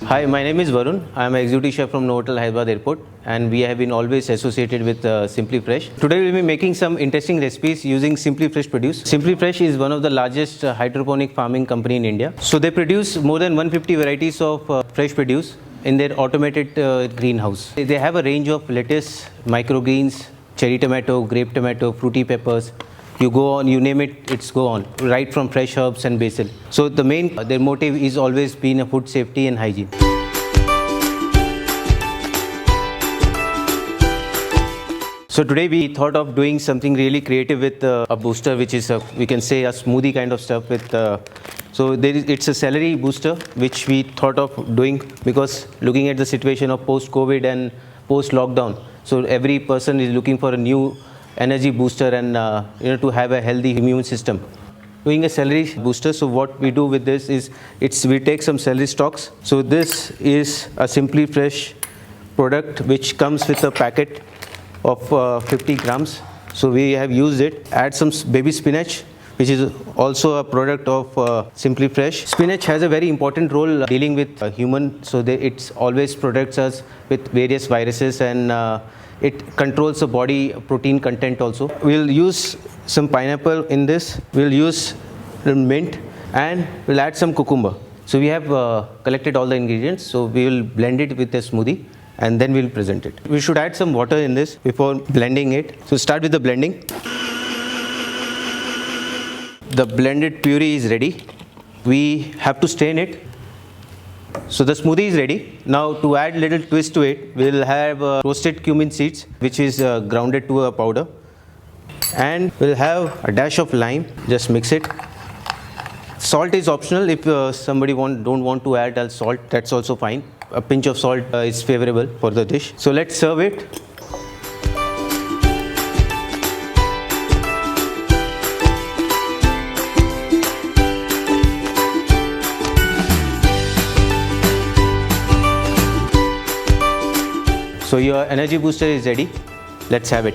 Hi, my name is Varun. I am an executive chef from Novotel Hyderabad Airport, and we have been always associated with Simply Fresh. Today we will be making some interesting recipes using Simply Fresh produce. Simply Fresh is one of the largest hydroponic farming company in India. So they produce more than 150 varieties of fresh produce in their automated greenhouse. They have a range of lettuce, microgreens, cherry tomato, grape tomato, fruity peppers. You go on, you name it, it's go on, right from fresh herbs and basil. So their motive is always been a food safety and hygiene. So today we thought of doing something really creative with a booster, which is we can say a smoothie kind of stuff with. It's a celery booster which we thought of doing because looking at the situation of post-COVID and post-lockdown, so every person is looking for a new energy booster and to have a healthy immune system. Doing a celery booster, so what we do with this is we take some celery stalks. So this is a Simply Fresh product which comes with a packet of 50 grams. So we have used it. Add some baby spinach, which is also a product of Simply Fresh. Spinach has a very important role dealing with human, so it always protects us with various viruses and it controls the body protein content also. We'll use some pineapple in this. We'll use mint and we'll add some cucumber. So we have collected all the ingredients. So we will blend it with a smoothie and then we'll present it. We should add some water in this before blending it. So start with the blending. The blended puree is ready. We have to strain it. So the smoothie is ready. Now to add little twist to it, we'll have roasted cumin seeds, which is grounded to a powder. And we'll have a dash of lime, just mix it. Salt is optional. If somebody don't want to add salt, that's also fine. A pinch of salt is favorable for the dish. So let's serve it. So your energy booster is ready. Let's have it.